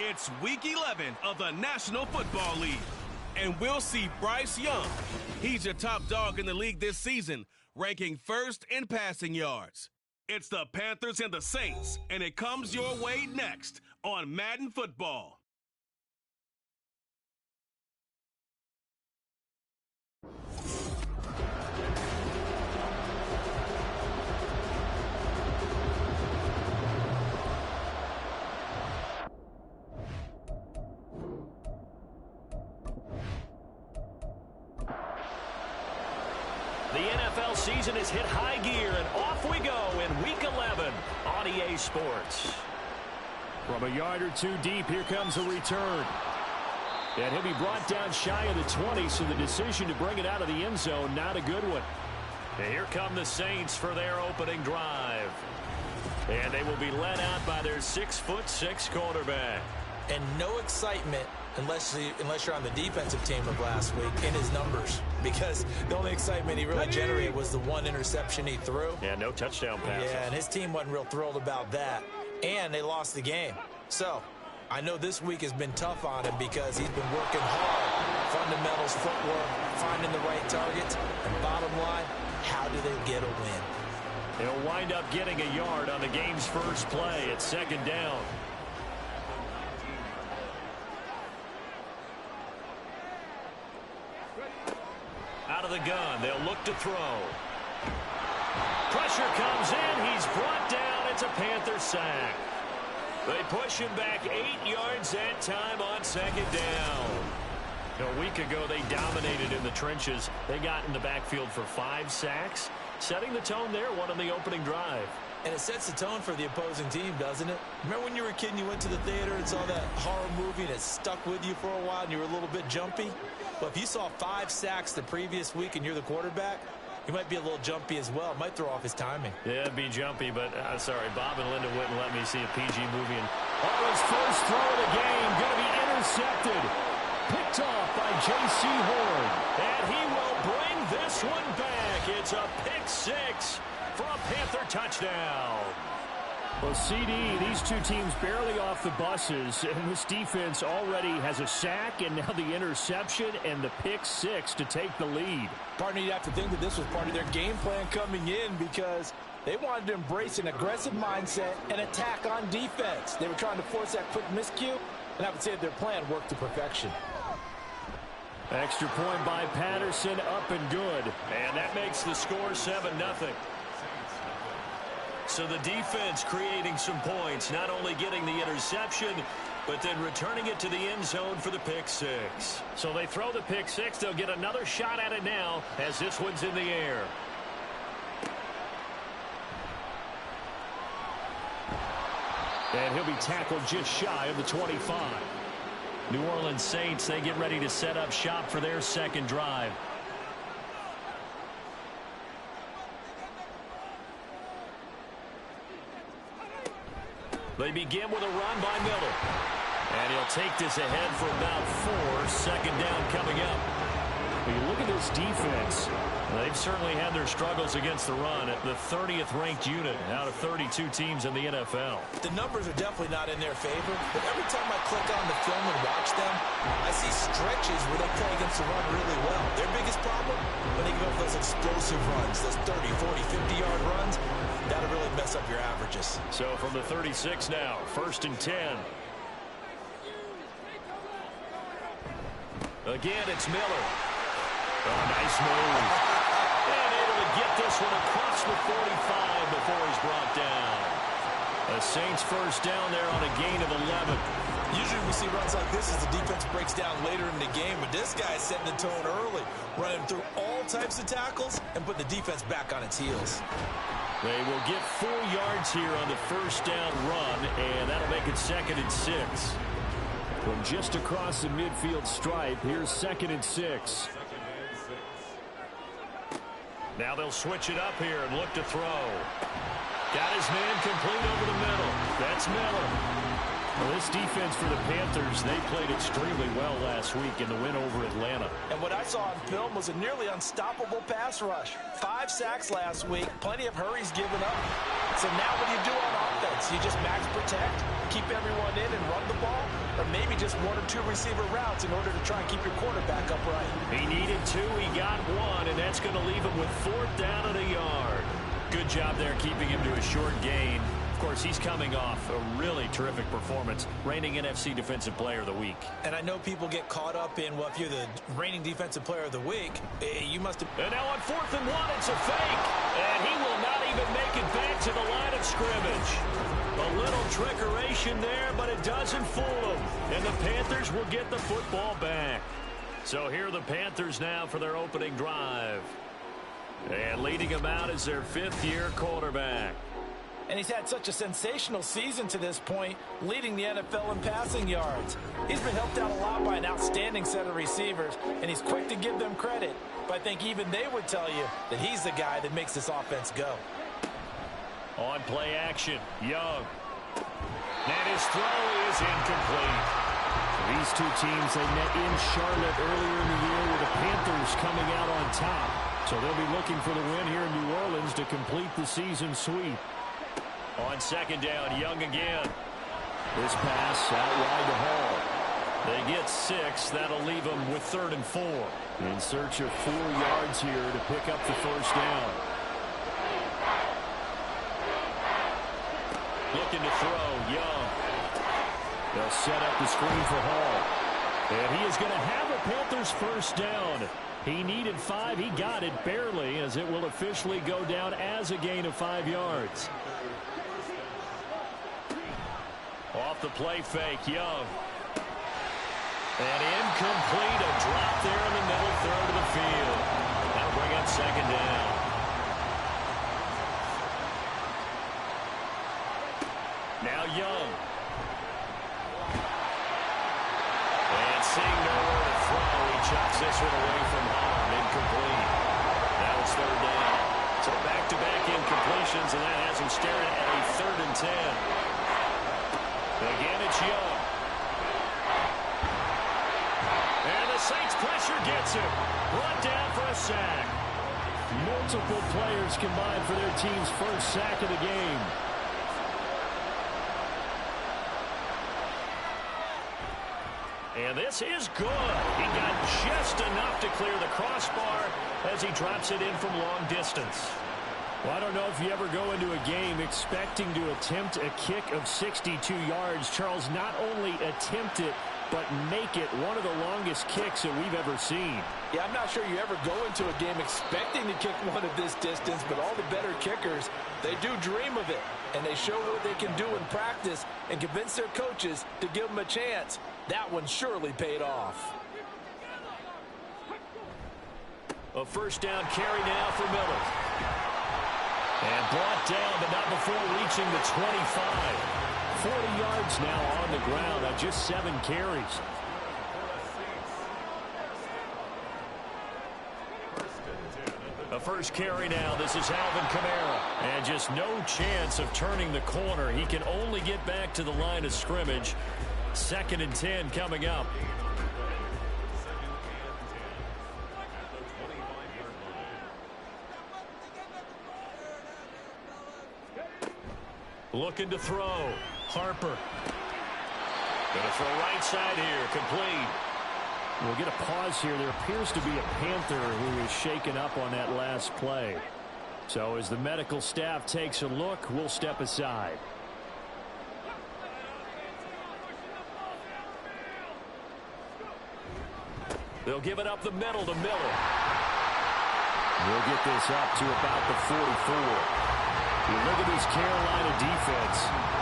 It's Week 11 of the National Football League, and we'll see Bryce Young. He's your top dog in the league this season, ranking first in passing yards. It's the Panthers and the Saints, and it comes your way next on Madden Football. The NFL season has hit high gear, and off we go in Week 11 on EA Sports. From a yard or two deep, here comes a return. And he'll be brought down shy of the 20, so the decision to bring it out of the end zone, not a good one. And here come the Saints for their opening drive. And they will be led out by their 6'6" quarterback. And no excitement unless you're on the defensive team of last week in his numbers, because the only excitement he really generated was the one interception he threw. Yeah, no touchdown passes. Yeah, and his team wasn't real thrilled about that, and they lost the game. So I know this week has been tough on him because he's been working hard. Fundamentals, footwork, finding the right targets, and bottom line, how do they get a win? They'll wind up getting a yard on the game's first play at second down. Out of the gun, they'll look to throw. Pressure comes in, he's brought down, it's a Panthers sack. They push him back 8 yards that time on second down. A week ago, they dominated in the trenches. They got in the backfield for 5 sacks, setting the tone there, one on the opening drive. And it sets the tone for the opposing team, doesn't it? Remember when you were a kid and you went to the theater and saw that horror movie and it stuck with you for a while and you were a little bit jumpy? Well, if you saw 5 sacks the previous week and you're the quarterback, you might be a little jumpy as well. Might throw off his timing. Yeah, it'd be jumpy, but sorry, Bob and Linda wouldn't let me see a PG movie. And his first throw of the game, going to be intercepted. Picked off by J.C. Horn. And he will bring this one back. It's a pick 6 for a Panther touchdown. Well, CD, these two teams barely off the buses, and this defense already has a sack and now the interception and the pick 6 to take the lead. Partner, you'd have to think that this was part of their game plan coming in because they wanted to embrace an aggressive mindset and attack on defense. They were trying to force that quick miscue, and I would say that their plan worked to perfection. Extra point by Patterson, up and good. And that makes the score 7-0. So the defense creating some points, not only getting the interception, but then returning it to the end zone for the pick 6. So they throw the pick 6. They'll get another shot at it now as this one's in the air. And he'll be tackled just shy of the 25. New Orleans Saints, they get ready to set up shop for their second drive. They begin with a run by Miller. And he'll take this ahead for about 4. Second down coming up. When you look at this defense, they've certainly had their struggles against the run at the 30th ranked unit out of 32 teams in the NFL. The numbers are definitely not in their favor, but every time I click on the film and watch them, I see stretches where they play against the run really well. Their biggest problem, when they give up those explosive runs, those 30, 40, 50-yard runs, that'll really mess up your averages. So from the 36 now, 1st and 10. Again, it's Miller. Oh, nice move. And able to get this one across the 45 before he's brought down. The Saints first down there on a gain of 11. Usually we see runs like this as the defense breaks down later in the game, but this guy's setting the tone early, running through all types of tackles and putting the defense back on its heels. They will get 4 yards here on the first down run, and that'll make it 2nd and 6. From just across the midfield stripe, here's 2nd and 6. Now they'll switch it up here and look to throw. Got his man complete over the middle. That's Miller. Well, this defense for the Panthers, they played extremely well last week in the win over Atlanta. And what I saw on film was a nearly unstoppable pass rush. 5 sacks last week, plenty of hurries given up. So now what do you do on offense? offense? You just max protect, keep everyone in and run the ball, or maybe just one or two receiver routes in order to try and keep your quarterback upright? He needed two, he got one, and that's going to leave him with 4th down and a yard. Good job there keeping him to a short gain. Of course, he's coming off a really terrific performance, reigning NFC Defensive Player of the Week. And I know people get caught up in, well, if you're the reigning Defensive Player of the Week, you must have... And now on 4th and 1, it's a fake. And he will not even make it back to the line of scrimmage. A little trickeration there, but it doesn't fool him. And the Panthers will get the football back. So here are the Panthers now for their opening drive. And leading him out is their 5th-year quarterback. And he's had such a sensational season to this point, leading the NFL in passing yards. He's been helped out a lot by an outstanding set of receivers, and he's quick to give them credit. But I think even they would tell you that he's the guy that makes this offense go. On play action, Young. And his throw is incomplete. These two teams, they met in Charlotte earlier in the year with the Panthers coming out on top. So they'll be looking for the win here in New Orleans to complete the season sweep. On 2nd down, Young again. This pass out wide to Hall. They get 6. That'll leave them with 3rd and 4. In search of 4 yards here to pick up the 1st down. Looking to throw, Young. They'll set up the screen for Hall. And he is going to have a Panthers 1st down. He needed 5. He got it barely, as it will officially go down as a gain of 5 yards. Off the play fake, Young. And incomplete, a drop there in the middle third of the field. That'll bring up 2nd down. Now Young. And seeing nowhere to throw, he chucks this one away from home. Incomplete. That was 3rd down. So back-to-back incompletions, and that has him staring at a 3rd and 10. Again, it's Young. And the Saints pressure gets him. Brought down for a sack. Multiple players combined for their team's 1st sack of the game. And this is good. He got just enough to clear the crossbar as he drops it in from long distance. Well, I don't know if you ever go into a game expecting to attempt a kick of 62 yards. Charles, not only attempt it, but make it one of the longest kicks that we've ever seen. Yeah, I'm not sure you ever go into a game expecting to kick one of this distance, but all the better kickers, they do dream of it. And they show what they can do in practice and convince their coaches to give them a chance. That one surely paid off. A 1st down carry now for Miller. And brought down, but not before reaching the 25. 40 yards now on the ground on just 7 carries. A 1st carry now. This is Alvin Kamara. And just no chance of turning the corner. He can only get back to the line of scrimmage. 2nd and 10 coming up. Looking to throw. Harper. Gonna throw right side here. Complete. We'll get a pause here. There appears to be a Panther who is shaken up on that last play. So as the medical staff takes a look, we'll step aside. They'll give it up the middle to Miller. We'll get this up to about the 44. You look at this Carolina defense.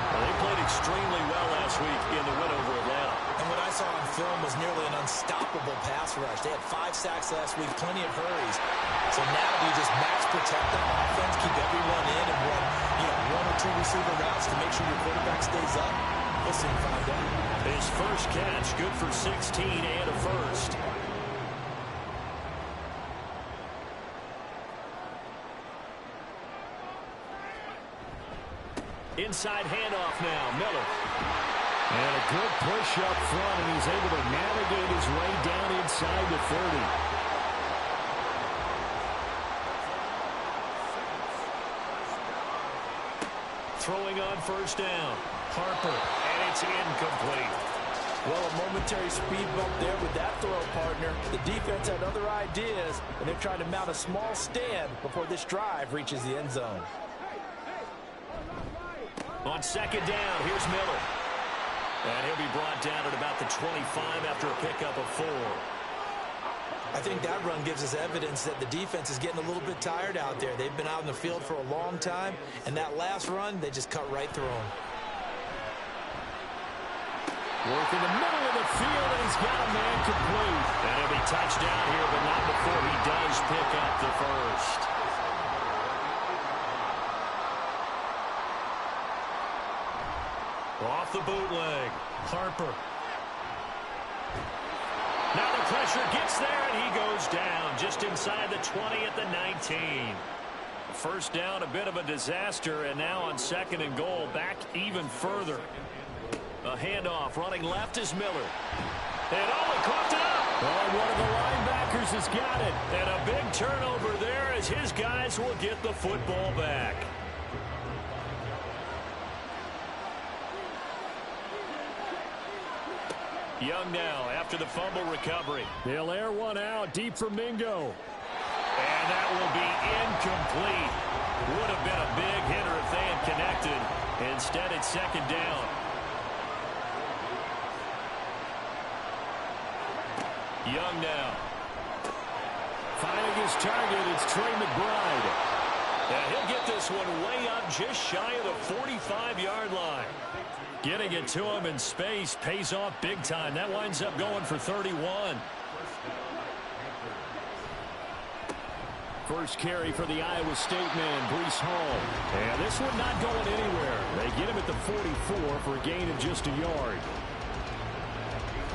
Well, they played extremely well last week in the win over Atlanta. And what I saw on film was nearly an unstoppable pass rush. They had 5 sacks last week, plenty of hurries. So now do you just max protect the offense, keep everyone in, and run, one or two receiver routes to make sure your quarterback stays up? We'll soon find out. His 1st catch, good for 16 and a 1st. Inside handoff now, Miller. And a good push up front, and he's able to navigate his way down inside the 30. throwing on first down. Harper, and it's incomplete. Well, a momentary speed bump there with that throw, partner. The defense had other ideas, and they're trying to mount a small stand before this drive reaches the end zone. On second down, here's Miller. And he'll be brought down at about the 25 after a pickup of 4. I think that run gives us evidence that the defense is getting a little bit tired out there. They've been out in the field for a long time, and that last run, they just cut right through them. Work in the middle of the field, and he's got a man complete. And he'll be touchdown here, but not before he does pick up the first. Off the bootleg, Harper. Now the pressure gets there, and he goes down just inside the 20 at the 19. First down, a bit of a disaster, and now on second and goal, back even further. A handoff, running left is Miller. And he coughed it up. Oh, one of the linebackers has got it. And a big turnover there as his guys will get the football back. Young now after the fumble recovery. They'll air one out deep for Mingo. And that will be incomplete. Would have been a big hitter if they had connected. Instead, it's second down. Young now. Finding his target, it's Trey McBride. And he'll get this one way up just shy of the 45-yard line. Getting it to him in space pays off big time. That winds up going for 31. First carry for the Iowa State man, Breece Hall. And this one not going anywhere. They get him at the 44 for a gain of just a yard.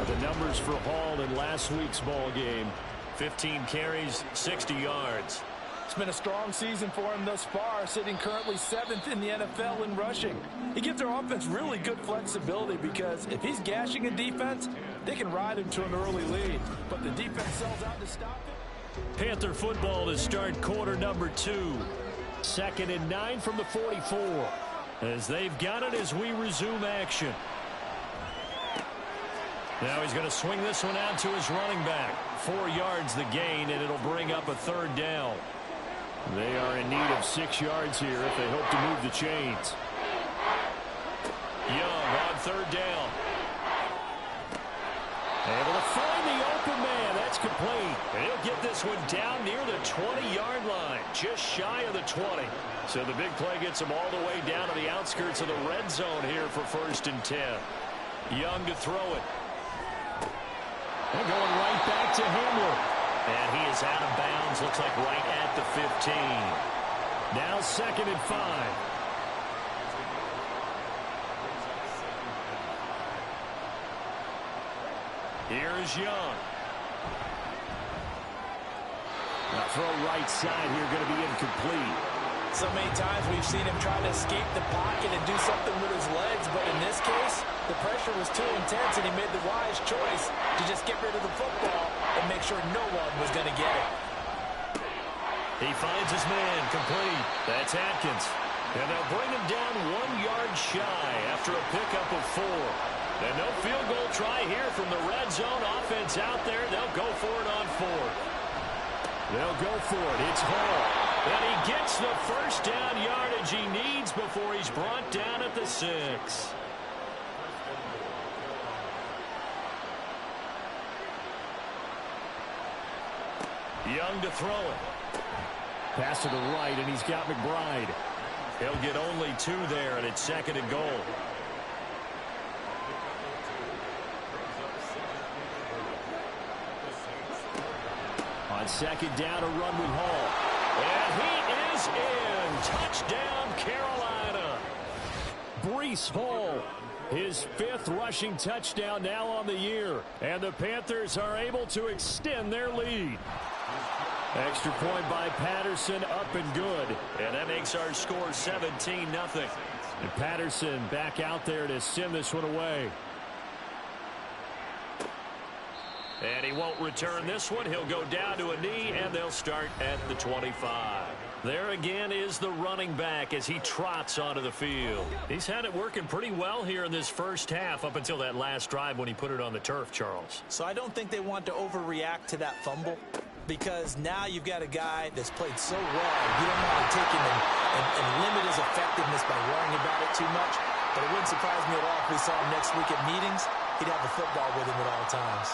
The numbers for Hall in last week's ball game. 15 carries, 60 yards. It's been a strong season for him thus far, sitting currently 7th in the NFL in rushing. He gives their offense really good flexibility because if he's gashing a defense, they can ride him to an early lead. But the defense sells out to stop it. Panther football to start quarter number 2. 2nd and 9 from the 44. As they've got it as we resume action. Now he's going to swing this one out to his running back. 4 yards the gain, and it'll bring up a third down. They are in need of 6 yards here if they hope to move the chains. Young on third down. Able to find the open man. That's complete. And he'll get this one down near the 20-yard line, just shy of the 20. So the big play gets him all the way down to the outskirts of the red zone here for 1st and 10. Young to throw it. They're going right back to Hamler. And he is out of bounds, looks like right at the 15. Now 2nd and 5. Here is Young. Now throw right side here, going to be incomplete. So many times we've seen him try to escape the pocket and do something with his legs, but in this case, the pressure was too intense and he made the wise choice to just get rid of the football and make sure no one was going to get it. He finds his man, complete. That's Atkins. And they'll bring him down 1 yard shy after a pickup of 4. And no field goal try here from the red zone offense out there. They'll go for it on 4th. They'll go for it. It's Hall. And he gets the first down yardage he needs before he's brought down at the 6. Young to throw it. Pass to the right, and he's got McBride. He'll get only 2 there, and it's 2nd and goal. On 2nd down, a run with Hall. And he is in. Touchdown, Carolina. Breece Hall, his 5th rushing touchdown now on the year. And the Panthers are able to extend their lead. Extra point by Patterson, up and good. And that makes our score 17-0. And Patterson back out there to send this one away. And he won't return this one. He'll go down to a knee, and they'll start at the 25. There again is the running back as he trots onto the field. He's had it working pretty well here in this first half up until that last drive when he put it on the turf, Charles. So I don't think they want to overreact to that fumble, because now you've got a guy that's played so well. You don't want to take him and limit his effectiveness by worrying about it too much. But it wouldn't surprise me at all if we saw him next week at meetings. He'd have a football with him at all times.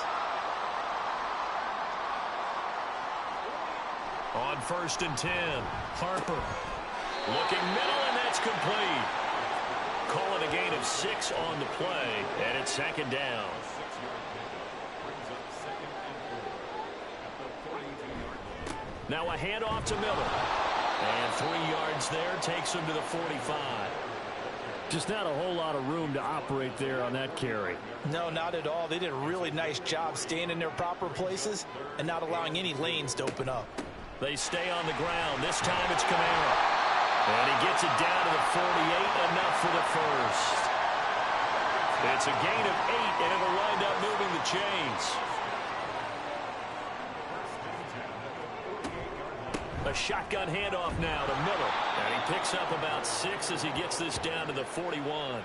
On 1st and 10, Harper looking middle, and that's complete. Call it a gain of 6 on the play, and it's 2nd down. Now a handoff to Miller. And 3 yards there takes him to the 45. Just not a whole lot of room to operate there on that carry. No, not at all. They did a really nice job staying in their proper places and not allowing any lanes to open up. They stay on the ground. This time it's Kamara. And he gets it down to the 48, enough for the first. It's a gain of 8, and it'll wind up moving the chains. A shotgun handoff now to Miller. And he picks up about 6 as he gets this down to the 41.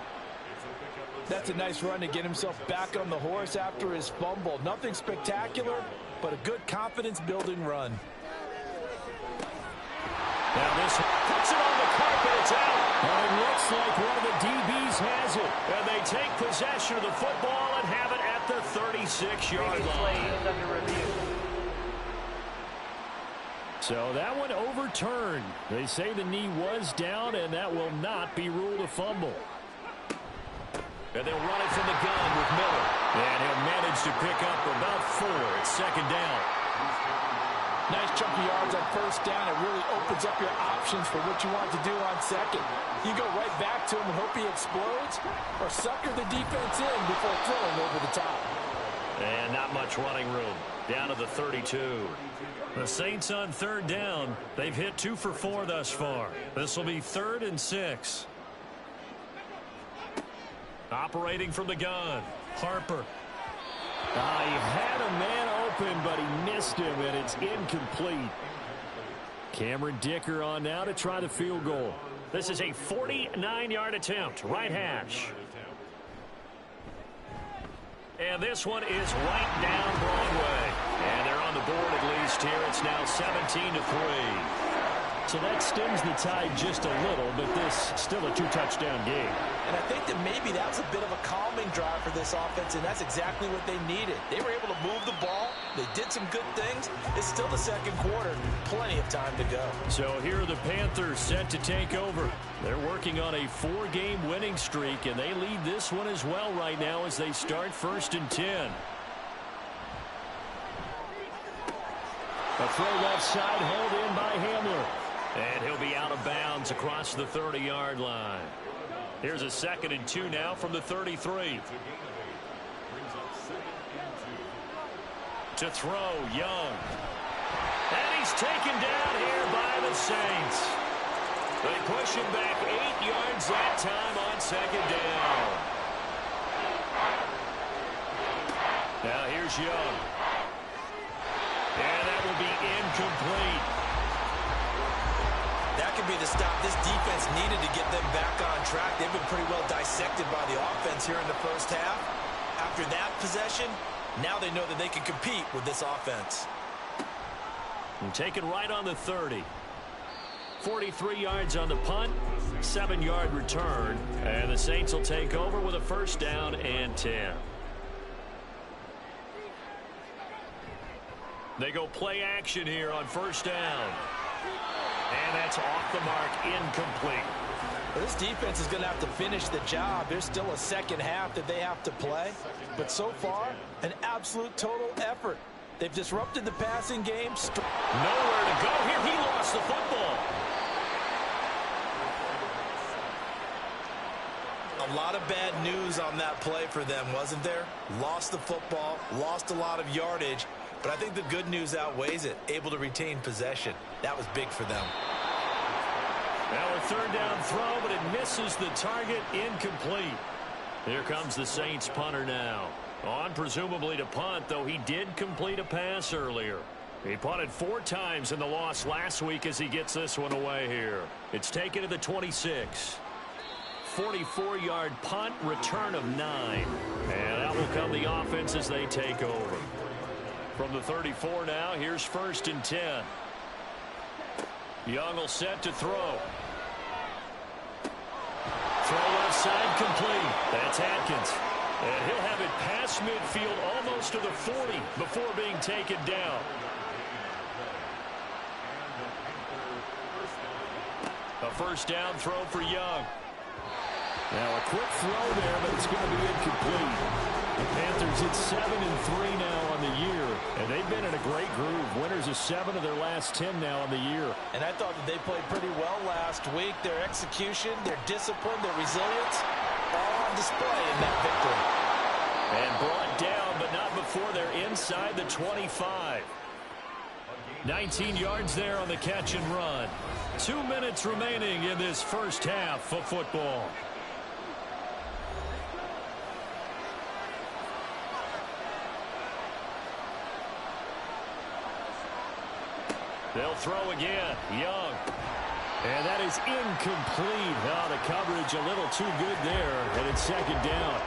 That's a nice run to get himself back on the horse after his fumble. Nothing spectacular, but a good confidence-building run. Now this puts it on the carpet. It's out. And it looks like one of the DBs has it. And they take possession of the football and have it at the 36-yard line. So that one overturned. They say the knee was down, and that will not be ruled a fumble. And they'll run it from the gun with Miller. And he'll manage to pick up about 4. It's 2nd down. Nice chunky yards on 1st down. It really opens up your options for what you want to do on 2nd. You go right back to him and hope he explodes, or sucker the defense in before throwing over the top. And not much running room. Down to the 32. The Saints on 3rd down. They've hit 2 for 4 thus far. This will be 3rd and 6. Operating from the gun, Harper. He had a man open, but he missed him, and it's incomplete. Cameron Dicker on now to try the field goal. This is a 49-yard attempt, right hash. And this one is right down Broadway. And they're on the board at least here. It's now 17-3. So that stems the tide just a little, but this still a 2-touchdown game. And I think that maybe that's a bit of a calming drive for this offense, and that's exactly what they needed. They were able to move the ball. They did some good things. It's still the 2nd quarter. Plenty of time to go. So here are the Panthers set to take over. They're working on a 4-game winning streak, and they lead this one as well right now as they start 1st and 10. A throw left side held in by Hamler. And he'll be out of bounds across the 30-yard line. Here's a 2nd and 2 now from the 33. To throw, Young. And he's taken down here by the Saints. They push him back 8 yards that time on 2nd down. Now here's Young. And that will be incomplete. That could be the stop this defense needed to get them back on track. They've been pretty well dissected by the offense here in the first half. After that possession, now they know that they can compete with this offense. And taken right on the 30. 43 yards on the punt, 7-yard return. And the Saints will take over with a 1st down and 10. They go play action here on 1st down. And that's off the mark, incomplete. Well, this defense is going to have to finish the job. There's still a 2nd half that they have to play. But so far, an absolute total effort. They've disrupted the passing game. Nowhere to go here. He lost the football. A lot of bad news on that play for them, wasn't there? Lost the football, lost a lot of yardage. But I think the good news outweighs it. Able to retain possession. That was big for them. Now a 3rd down throw, but it misses the target, incomplete. Here comes the Saints punter now. On presumably to punt, though he did complete a pass earlier. He punted 4 times in the loss last week as he gets this one away here. It's taken to the 26. 44-yard punt, return of 9. And out will come the offense as they take over. From the 34 now, here's 1st and 10. Young will set to throw. Throw left side complete. That's Atkins. And he'll have it past midfield almost to the 40 before being taken down. A 1st down throw for Young. Now a quick throw there, but it's going to be incomplete. The Panthers hit 7-3 now on the year, and they've been in a great groove. Winners of 7 of their last 10 now on the year. And I thought that they played pretty well last week. Their execution, their discipline, their resilience, all on display in that victory. And brought down, but not before they're inside the 25. 19 yards there on the catch and run. 2 minutes remaining in this first half of football. They'll throw again. Young. And that is incomplete. Oh, the coverage a little too good there, and it's 2nd down.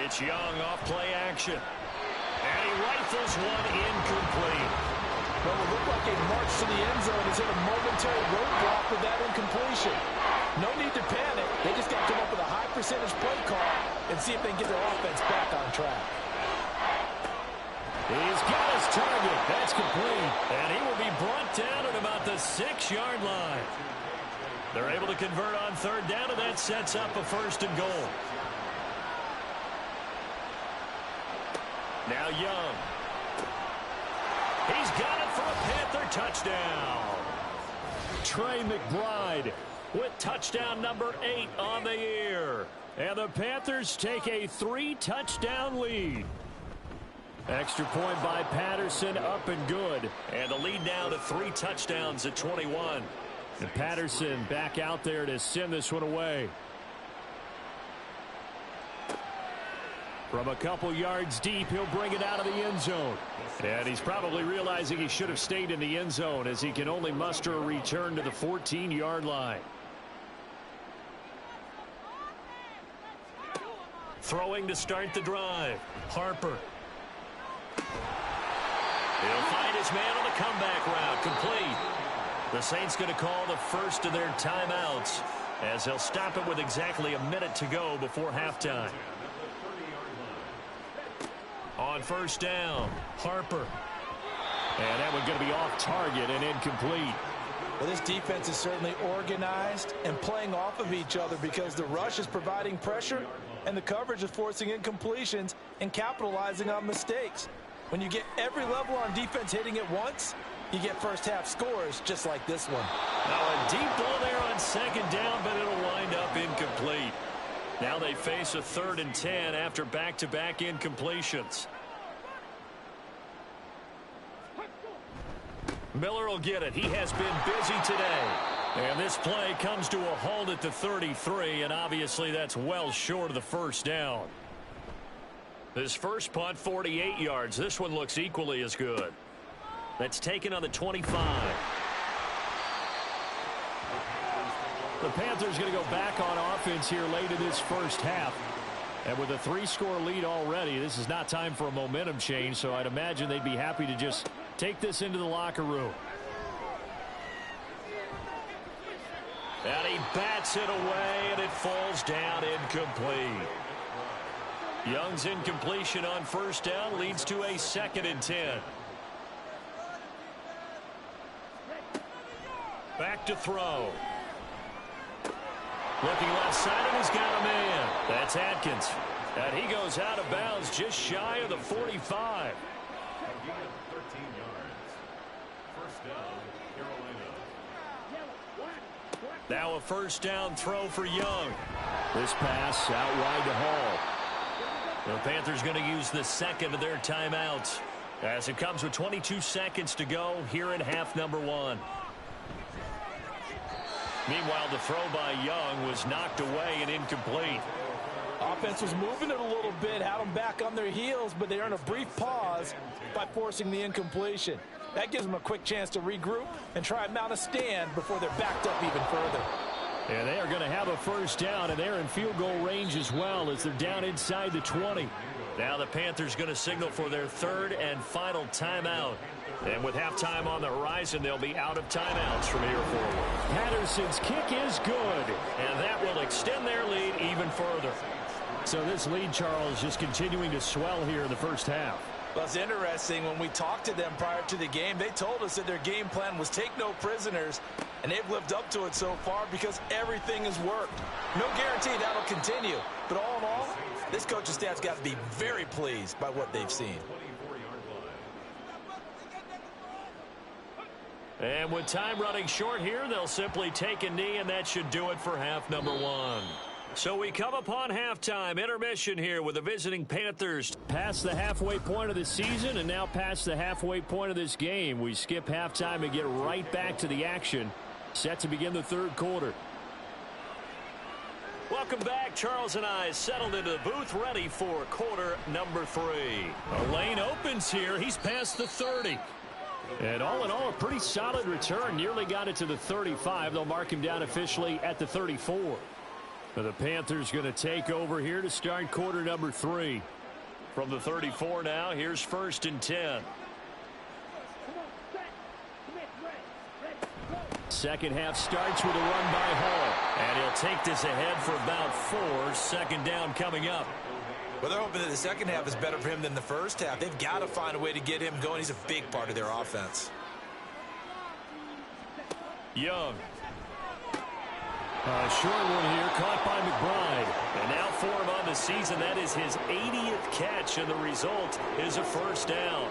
It's Young off play action. And he rifles one incomplete. Well, it looked like a march to the end zone. He's hit a momentary roadblock with that incompletion. No need to panic. They just got to come up with a high percentage play call and see if they can get their offense back on track. He's got his target. That's complete. And he will be brought down at about the 6-yard line. They're able to convert on 3rd down, and that sets up a 1st and goal. Now Young. He's got it for a Panther touchdown. Trey McBride with touchdown number 8 on the year. And the Panthers take a 3-touchdown lead. Extra point by Patterson, up and good. And the lead now to 3 touchdowns at 21. And Patterson back out there to send this one away. From a couple yards deep, he'll bring it out of the end zone. And he's probably realizing he should have stayed in the end zone as he can only muster a return to the 14-yard line. Throwing to start the drive. Harper. He'll find his man on the comeback route. Complete. The Saints going to call the first of their timeouts as they'll stop it with exactly a minute to go before halftime. On 1st down, Harper. And that one's going to be off target and incomplete. Well, this defense is certainly organized and playing off of each other because the rush is providing pressure and the coverage is forcing incompletions and capitalizing on mistakes. When you get every level on defense hitting at once, you get first half scores just like this one. Now a deep ball there on 2nd down, but it'll wind up incomplete. Now they face a 3rd and 10 after back-to-back incompletions. Miller will get it. He has been busy today. And this play comes to a halt at the 33, and obviously that's well short of the 1st down. This first punt, 48 yards. This one looks equally as good. That's taken on the 25. The Panthers going to go back on offense here late in this first half. And with a 3-score lead already, this is not time for a momentum change, so I'd imagine they'd be happy to just take this into the locker room. And he bats it away, and it falls down incomplete. Young's incompletion on 1st down leads to a 2nd and 10. Back to throw. Looking left side, and he's got a man. That's Atkins. And he goes out of bounds just shy of the 45. Now a 1st down throw for Young. This pass out wide to Hall. The Panthers going to use the 2nd of their timeouts as it comes with 22 seconds to go here in half number 1. Meanwhile, the throw by Young was knocked away and incomplete. Offense was moving it a little bit, had them back on their heels, but they earned a brief pause by forcing the incompletion. That gives them a quick chance to regroup and try and mount a stand before they're backed up even further. And they are going to have a first down, and they're in field goal range as well as they're down inside the 20. Now the Panthers going to signal for their third and final timeout. And with halftime on the horizon, they'll be out of timeouts from here forward. Patterson's kick is good. And that will extend their lead even further. So this lead, Charles, just continuing to swell here in the first half. Well, it's interesting. When we talked to them prior to the game, they told us that their game plan was take no prisoners, and they've lived up to it so far because everything has worked. No guarantee that'll continue. But all in all, this coaching staff's got to be very pleased by what they've seen. And with time running short here, they'll simply take a knee, and that should do it for half number one. So we come upon halftime, intermission here with the visiting Panthers. Past the halfway point of the season and now past the halfway point of this game. We skip halftime and get right back to the action. Set to begin the third quarter. Welcome back. Charles and I settled into the booth, ready for quarter number 3. A lane opens here. He's past the 30. And all in all, a pretty solid return. Nearly got it to the 35. They'll mark him down officially at the 34. The Panthers going to take over here to start quarter number 3. From the 34 now, here's 1st and 10. Second half starts with a run by Hall. And he'll take this ahead for about 4. Second down coming up. Well, they're hoping that the second half is better for him than the first half. They've got to find a way to get him going. He's a big part of their offense. Young. A short one here, caught by McBride. And now for him on the season, that is his 80th catch, and the result is a first down.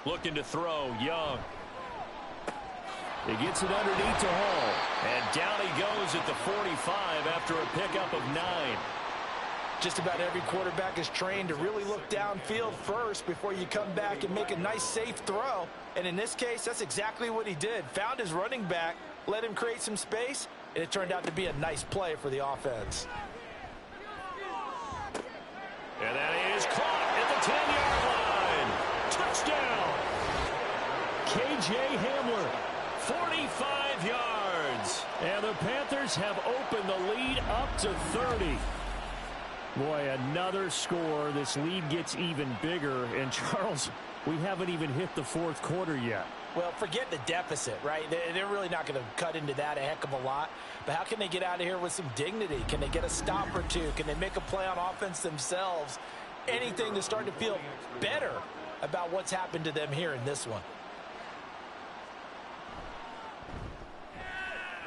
Looking to throw, Young. He gets it underneath to Hall. And down he goes at the 45 after a pickup of 9. Just about every quarterback is trained to really look downfield first before you come back and make a nice, safe throw. And in this case, that's exactly what he did. Found his running back, let him create some space, and it turned out to be a nice play for the offense. And that is caught at the 10-yard line. Touchdown. K.J. Hamler. 45 yards. And the Panthers have opened the lead up to 30. Boy, another score. This lead gets even bigger. And, Charles, we haven't even hit the fourth quarter yet. Well, forget the deficit, right? They're really not going to cut into that a heck of a lot. But how can they get out of here with some dignity? Can they get a stop or two? Can they make a play on offense themselves? Anything to start to feel better about what's happened to them here in this one.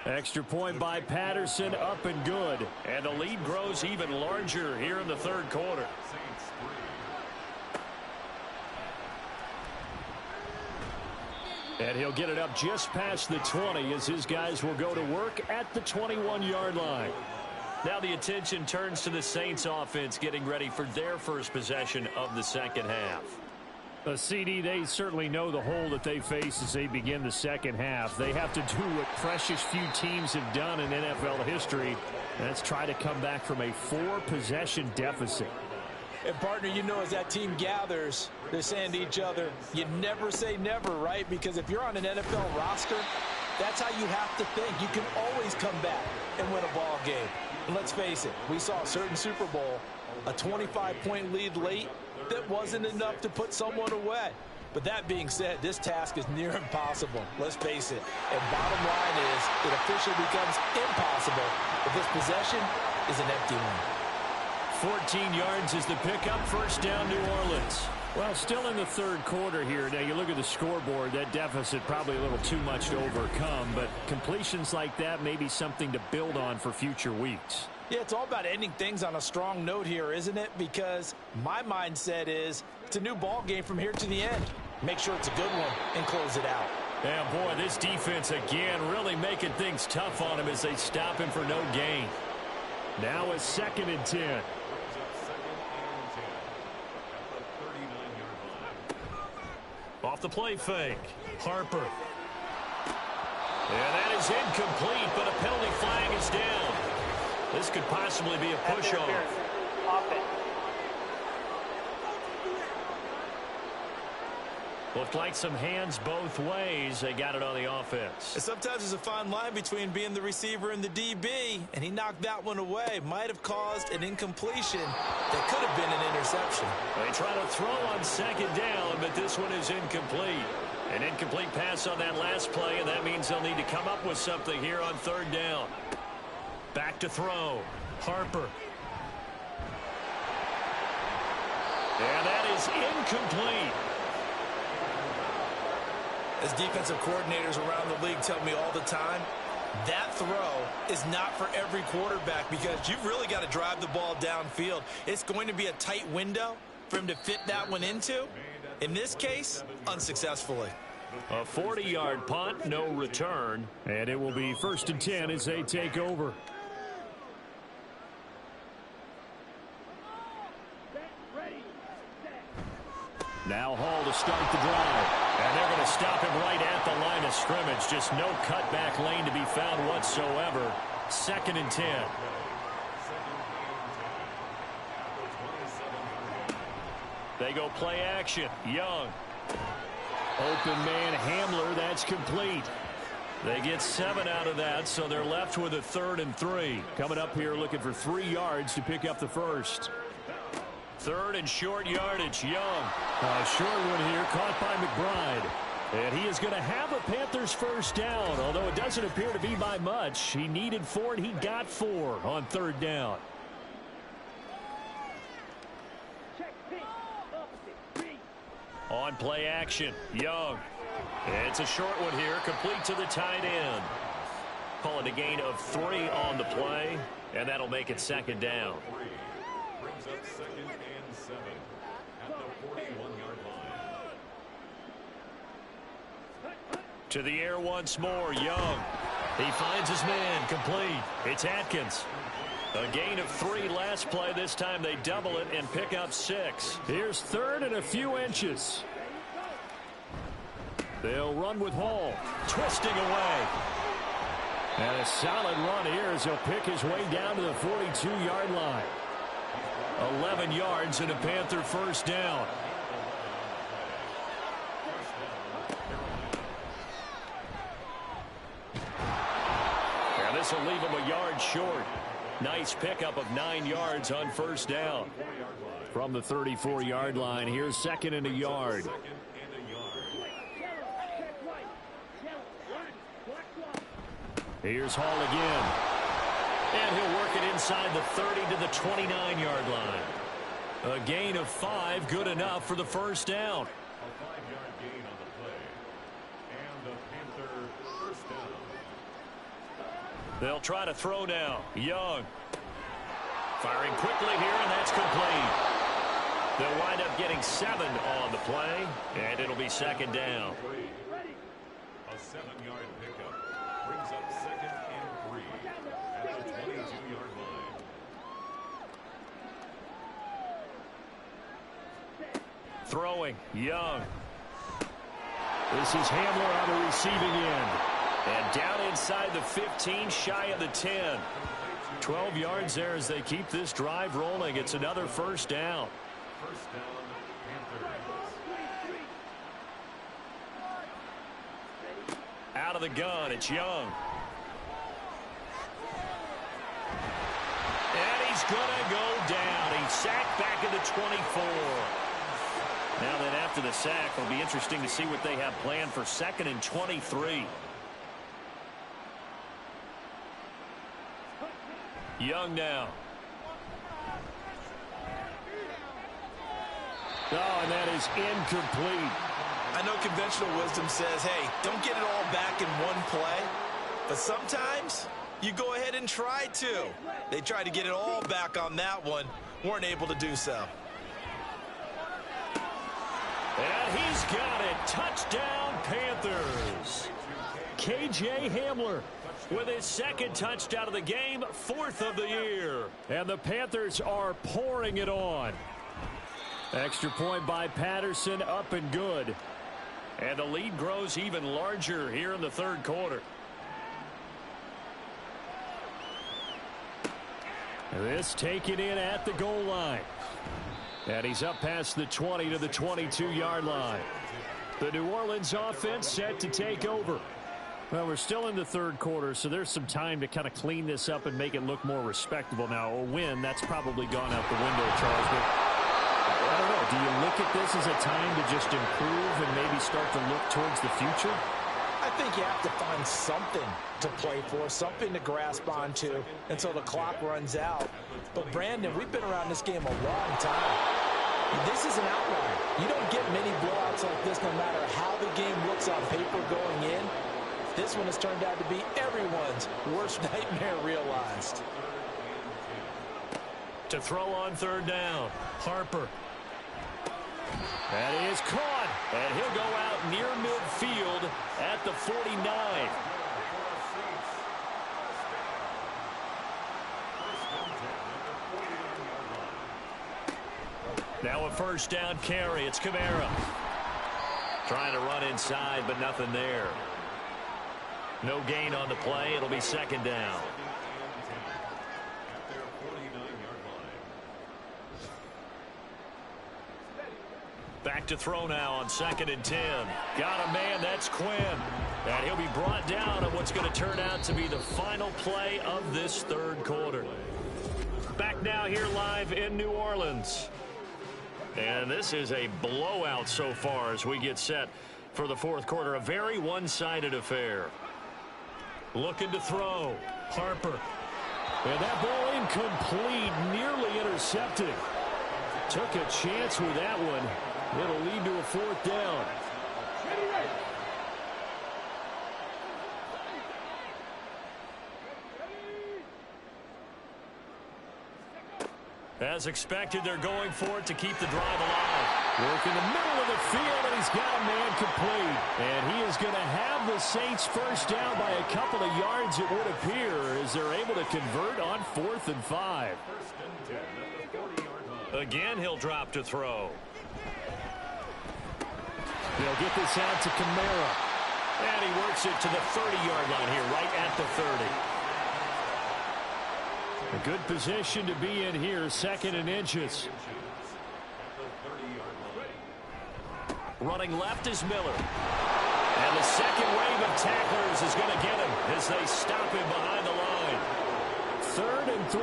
Extra point by Patterson, up and good. And the lead grows even larger here in the third quarter. And he'll get it up just past the 20 as his guys will go to work at the 21-yard line. Now the attention turns to the Saints offense getting ready for their first possession of the second half. A CD, they certainly know the hole that they face as they begin the second half. They have to do what precious few teams have done in NFL history, and that's try to come back from a 4-possession deficit. And, partner, you know as that team gathers, they're saying to each other, you never say never, right? Because if you're on an NFL roster, that's how you have to think. You can always come back and win a ball game. And let's face it, we saw a certain Super Bowl, a 25-point lead late, that wasn't enough to put someone away. But that being said, this task is near impossible. Let's face it. And bottom line is, it officially becomes impossible if this possession is an empty one. 14 yards is the pickup. First down, New Orleans. Well, still in the third quarter here. Now, you look at the scoreboard, that deficit probably a little too much to overcome. But completions like that may be something to build on for future weeks. Yeah, it's all about ending things on a strong note here, isn't it? Because my mindset is it's a new ball game from here to the end. Make sure it's a good one and close it out. Yeah, boy, this defense again really making things tough on him as they stop him for no gain. Now a 2nd and 10. Off the play fake. Harper. And that is incomplete, but a penalty flag is down. This could possibly be a push-off. Looked like some hands both ways. They got it on the offense. And sometimes there's a fine line between being the receiver and the DB, and he knocked that one away. Might have caused an incompletion that could have been an interception. They try to throw on second down, but this one is incomplete. An incomplete pass on that last play, and that means they'll need to come up with something here on third down. Back to throw. Harper. And that is incomplete. As defensive coordinators around the league tell me all the time, that throw is not for every quarterback because you've really got to drive the ball downfield. It's going to be a tight window for him to fit that one into. In this case, unsuccessfully. A 40-yard punt, no return. And it will be 1st and 10 as they take over. Now Hall to start the drive. And they're going to stop him right at the line of scrimmage. Just no cutback lane to be found whatsoever. 2nd and 10. They go play action. Young. Open man Hamler. That's complete. They get 7 out of that, so they're left with a 3rd and 3. Coming up here looking for 3 yards to pick up the first. 3rd and short yardage. Young. A short one here caught by McBride. And he is going to have a Panthers first down, although it doesn't appear to be by much. He needed 4 and he got 4 on 3rd down. On play action. Young. It's a short one here, complete to the tight end. Call it a gain of 3 on the play, and that'll make it 2nd down. Brings up 2nd and 7 at the 41-yard line. To the air once more, Young. He finds his man, complete. It's Atkins. A gain of 3 last play. This time they double it and pick up 6. Here's 3rd and a few inches. They'll run with Hall. Twisting away. And a solid run here as he'll pick his way down to the 42-yard line. 11 yards and a Panther first down. And this will leave him a yard short. Nice pickup of 9 yards on first down. From the 34-yard line, here's 2nd and a yard. Here's Hall again. And he'll work it inside the 30 to the 29-yard line. A gain of 5, good enough for the first down. A 5-yard gain on the play. And the Panther first down. They'll try to throw now. Young. Firing quickly here, and that's complete. They'll wind up getting 7 on the play, and it'll be 2nd down. A 7-yard pickup brings up 2nd and 3 at the 22-yard line. Throwing. Young. This is Hamler on the receiving end. And down inside the 15, shy of the 10. 12 yards there as they keep this drive rolling. It's another first down. First down, Panthers. Out of the gun, it's Young. And he's going to go down. He's sacked back at the 24. Now then, after the sack, it'll be interesting to see what they have planned for 2nd and 23. Young now. Oh, and that is incomplete. I know conventional wisdom says, hey, don't get it all back in one play. But sometimes you go ahead and try to. They tried to get it all back on that one. Weren't able to do so. And he's got it. Touchdown, Panthers. K.J. Hamler with his 2nd touchdown of the game, 4th of the year. And the Panthers are pouring it on. Extra point by Patterson, up and good. And the lead grows even larger here in the third quarter. This taken in at the goal line. And he's up past the 20 to the 22-yard line. The New Orleans offense set to take over. Well, we're still in the third quarter, so there's some time to kind of clean this up and make it look more respectable. Now, a win, that's probably gone out the window, Charles. But I don't know. Do you look at this as a time to just improve and maybe start to look towards the future? I think you have to find something to play for, something to grasp onto until the clock runs out. But, Brandon, we've been around this game a long time. This is an outlier. You don't get many blowouts like this no matter how the game looks on paper going in. This one has turned out to be everyone's worst nightmare realized. To throw on third down, Harper. That is caught, and he'll go out near midfield at the 49. Now a first down carry. It's Kamara. Trying to run inside, but nothing there. No gain on the play. It'll be second down. Back to throw now on 2nd and 10. Got a man. That's Quinn. And he'll be brought down on what's going to turn out to be the final play of this third quarter. Back now here live in New Orleans. And this is a blowout so far as we get set for the fourth quarter. A very one-sided affair. Looking to throw. Harper. And that ball incomplete, nearly intercepted. Took a chance with that one. It'll lead to a fourth down. As expected, they're going for it to keep the drive alive. Work in the middle of the field, and he's got a man complete. And he is going to have the Saints first down by a couple of yards, it would appear, as they're able to convert on 4th and 5. Again, he'll drop to throw. They'll get this out to Kamara. And he works it to the 30-yard line here, right at the 30. A good position to be in here, 2nd and inches. Running left is Miller. And the second wave of tacklers is going to get him as they stop him behind the line. 3rd and 3.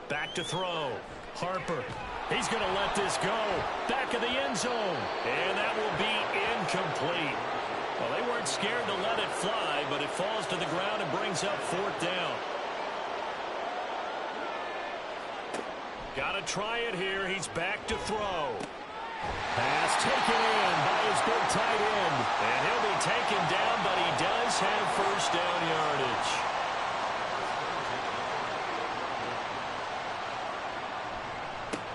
Back to throw. Harper. He's going to let this go. Back of the end zone. And that will be incomplete. Well, they weren't scared to let it fly, but it falls to the ground and brings up 4th down. Got to try it here. He's back to throw. Pass taken in by his big tight end. And he'll be taken down, but he does have first down yardage.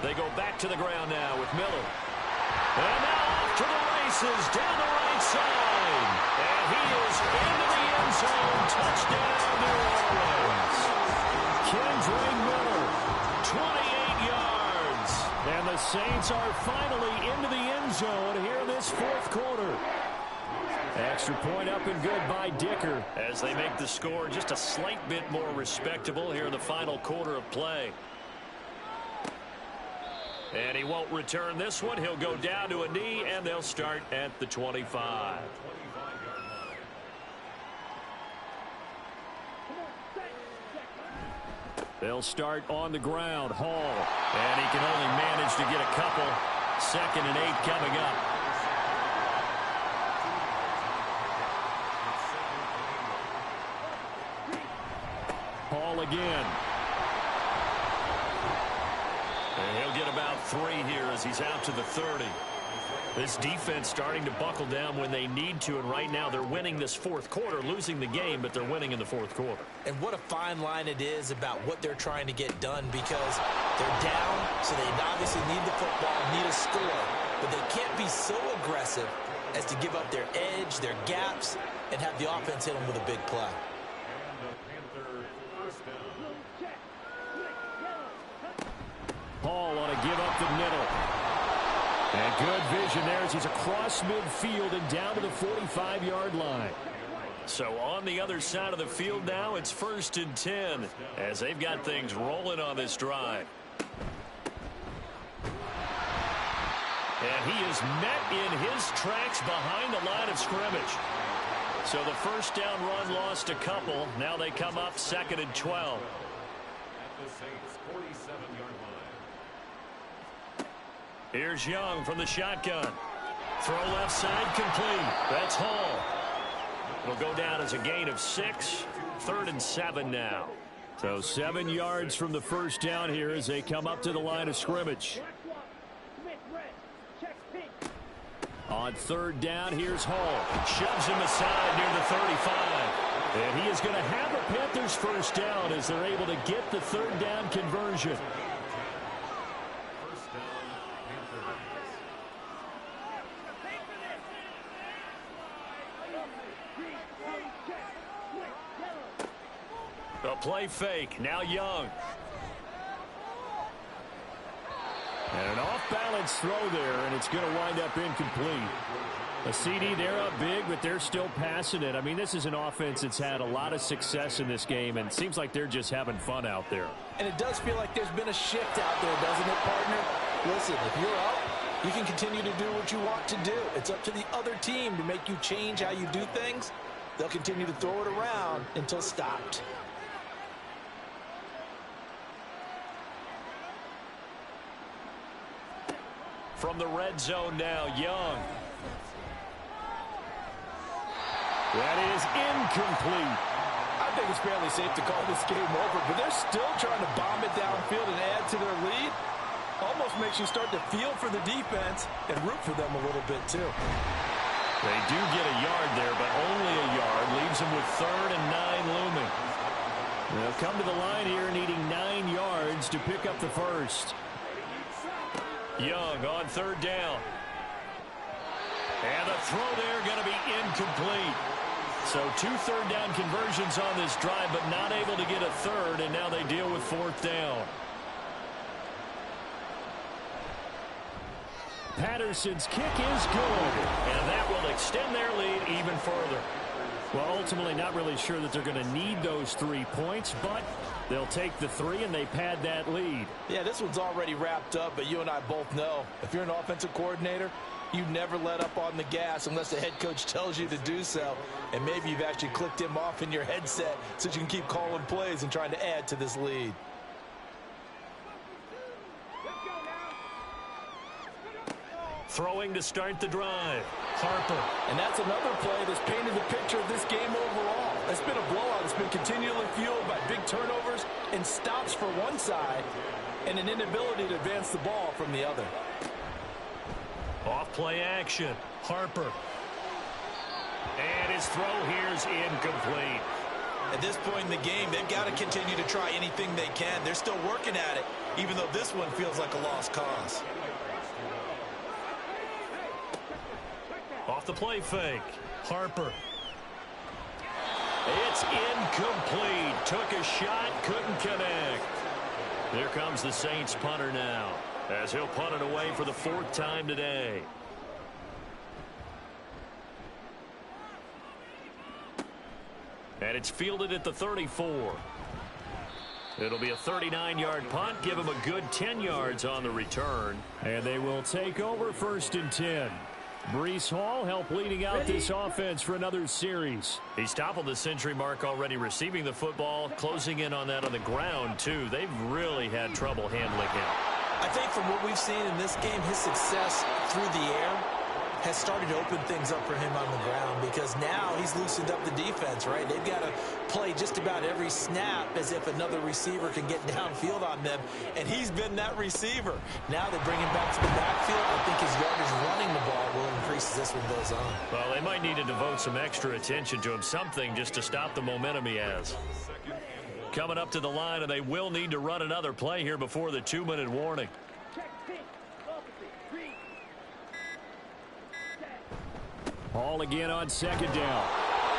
They go back to the ground now with Miller. And now off to the races down the right side. And he is into the end zone. Touchdown, New Orleans. Kendrick Miller. 28 yards. And the Saints are finally into the end zone here in this fourth quarter. Extra point up and good by Dicker. As they make the score just a slight bit more respectable here in the final quarter of play. And he won't return this one. He'll go down to a knee, and they'll start at the 25. They'll start on the ground. Hall. And he can only manage to get a couple. 2nd and 8 coming up. Hall again. And he'll get about 3 here as he's out to the 30. This defense starting to buckle down when they need to, and right now they're winning this fourth quarter, losing the game, but they're winning in the fourth quarter. And what a fine line it is about what they're trying to get done, because they're down, so they obviously need the football, need a score, but they can't be so aggressive as to give up their edge, their gaps, and have the offense hit them with a big play. Good vision there as he's across midfield and down to the 45-yard line. So on the other side of the field now, it's 1st and 10 as they've got things rolling on this drive. And he is met in his tracks behind the line of scrimmage. So the first down run lost a couple. Now they come up 2nd and 12. At the Saints' 47-yard line. Here's Young from the shotgun. Throw left side complete. That's Hall. It'll go down as a gain of 6. 3rd and 7 now. So 7 yards from the first down here as they come up to the line of scrimmage. On 3rd down, here's Hall. Shoves him aside near the 35. And he is going to have a Panthers first down as they're able to get the 3rd down conversion. First down, Panthers. A play fake. Now Young. And an off-balance throw there, and it's going to wind up incomplete. A CD, they're up big, but they're still passing it. I mean, this is an offense that's had a lot of success in this game, and it seems like they're just having fun out there. And it does feel like there's been a shift out there, doesn't it, partner? Listen, if you're up, you can continue to do what you want to do. It's up to the other team to make you change how you do things. They'll continue to throw it around until stopped. From the red zone now, Young. That is incomplete. I think it's fairly safe to call this game over, but they're still trying to bomb it downfield and add to their lead. Almost makes you start to feel for the defense and root for them a little bit, too. They do get a yard there, but only a yard. Leaves them with 3rd and 9 looming. They'll come to the line here needing 9 yards to pick up the first. Young on 3rd down. And the throw there going to be incomplete. So 2 3rd down conversions on this drive, but not able to get a 3rd, and now they deal with 4th down. Patterson's kick is good. And that will extend their lead even further. Well, ultimately not really sure that they're going to need those 3 points, but they'll take the 3 and they pad that lead. Yeah, this one's already wrapped up, but you and I both know if you're an offensive coordinator, you never let up on the gas unless the head coach tells you to do so. And maybe you've actually clicked him off in your headset so you can keep calling plays and trying to add to this lead. Throwing to start the drive. Harper. And that's another play that's painted the picture of this game overall. It's been a blowout. It's been continually fueled by big turnovers and stops for one side and an inability to advance the ball from the other. Off play action. Harper. And his throw here is incomplete. At this point in the game, they've got to continue to try anything they can. They're still working at it, even though this one feels like a lost cause. Off the play fake. Harper. It's incomplete. Took a shot, couldn't connect. Here comes the Saints punter now, as he'll punt it away for the 4th time today. And it's fielded at the 34. It'll be a 39-yard punt. Give him a good 10 yards on the return. And they will take over 1st and 10. Breece Hall helped leading out this offense for another series. He's toppled the century mark already receiving the football, closing in on that on the ground, too. They've really had trouble handling him. I think from what we've seen in this game, his success through the air has started to open things up for him on the ground because now he's loosened up the defense, right? They've got to play just about every snap as if another receiver can get downfield on them, and he's been that receiver. Now they bring him back to the backfield. I think his yardage running the ball will increase as this one goes on. Well, they might need to devote some extra attention to him, something just to stop the momentum he has. Coming up to the line, and they will need to run another play here before the 2-minute warning. Hall again on 2nd down.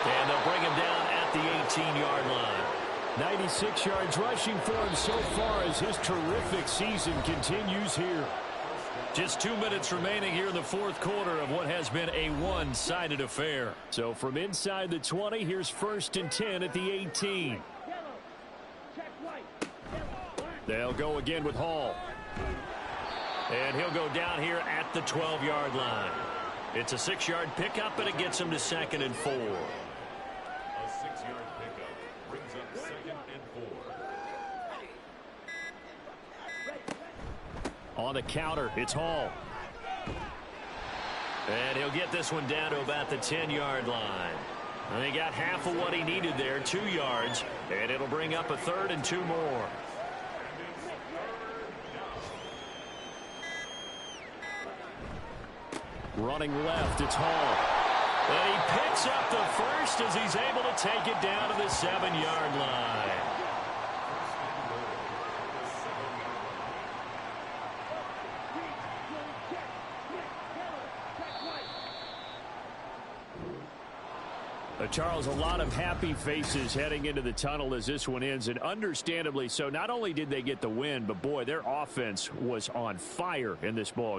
And they'll bring him down at the 18-yard line. 96 yards rushing for him so far as his terrific season continues here. Just 2 minutes remaining here in the fourth quarter of what has been a one-sided affair. So from inside the 20, here's 1st and 10 at the 18. They'll go again with Hall. And he'll go down here at the 12-yard line. It's a 6-yard pickup, and it gets him to 2nd and 4. A 6-yard pickup brings up 2nd and 4. On the counter, it's Hall. And he'll get this one down to about the 10-yard line. And he got half of what he needed there, 2 yards, and it'll bring up a 3rd and 2 more. Running left, it's Hall. And he picks up the first as he's able to take it down to the 7-yard line. Charles, a lot of happy faces heading into the tunnel as this one ends, and understandably so. Not only did they get the win, but boy, their offense was on fire in this ball.